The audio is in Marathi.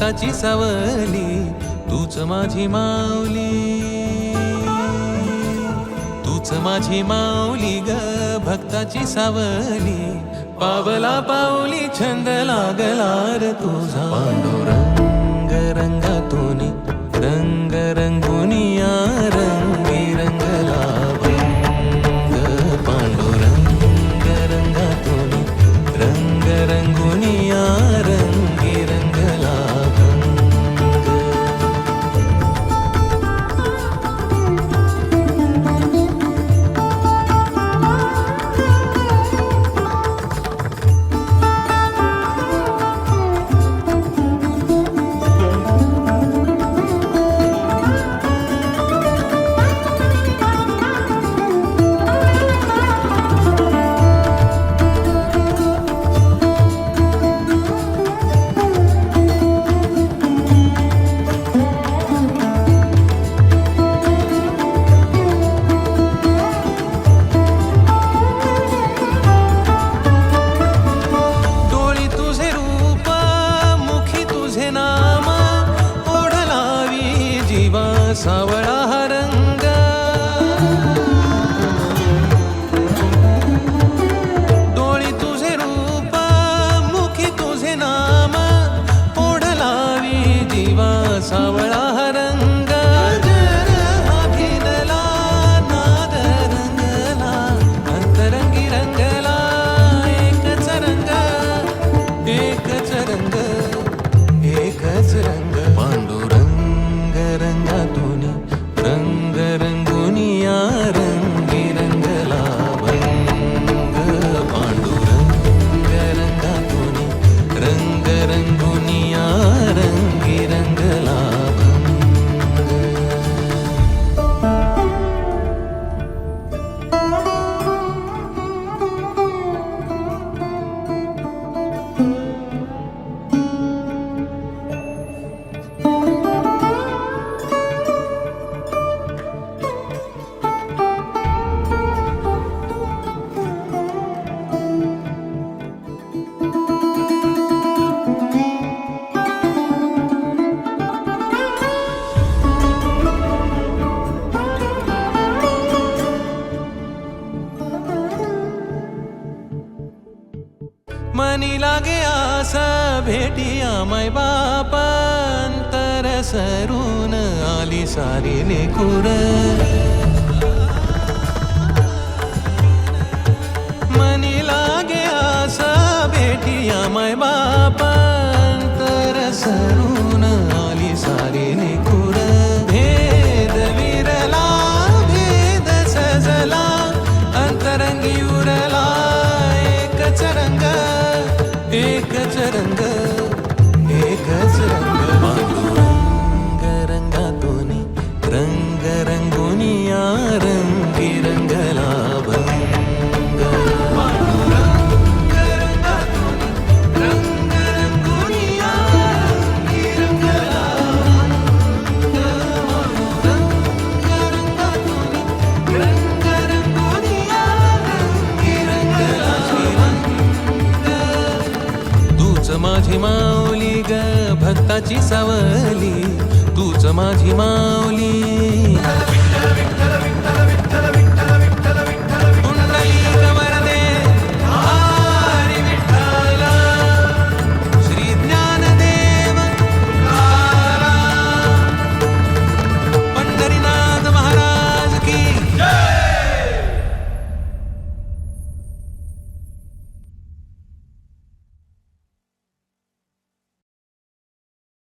भक्ताची सावली, तूच माझी माऊली, तूच माझी माऊली ग भक्ताची सावली. पावला पाऊली छंद लागला रे तुझा, पांडुरंग रंगातून रंग रंगुनिया रंगी रंगला भंग. पांडुरंग रंगातून रंग रंगुनिया रंगी रंगला भंग. सावळा हा रंग, डोळी तुझे रूप मुखी तुझे नाम, ओढ लावी जीवा सावळा हा रंग. भिनला नाद रंगला अंतरंगी रंगला, एकच रंग एकच रंग एकच रंग. पांडुरंग रंगातून रंग रंगुनिया रंगी रंगला भंग. पांडुरंग रंगातून रंग रंगुनिया रंगी रंगला भंग. मनी लागे आसा भेटिया माय बाप, अंतर सरून आली सारी लेकुर. मनी लागे आसा भेटिया माय बाप, अंतर सरून आली सारी लेकुर. भेद विरला भेद सजला अंतरंगी उरला, एकच रंग एकच रंग एकच रंग. पांडुरंग रंगातून रंग रंगुनिया रंगी रंगला भंग. पांडुरंग रंगातून रंग रंगुनिया रंगी रंगला भंग. पांडुरंग रंगातून रंग रंगुनिया रंगी रंगला भंग. तूच माझी माऊली ग भक्ताची सावली, तूच माझी माऊली.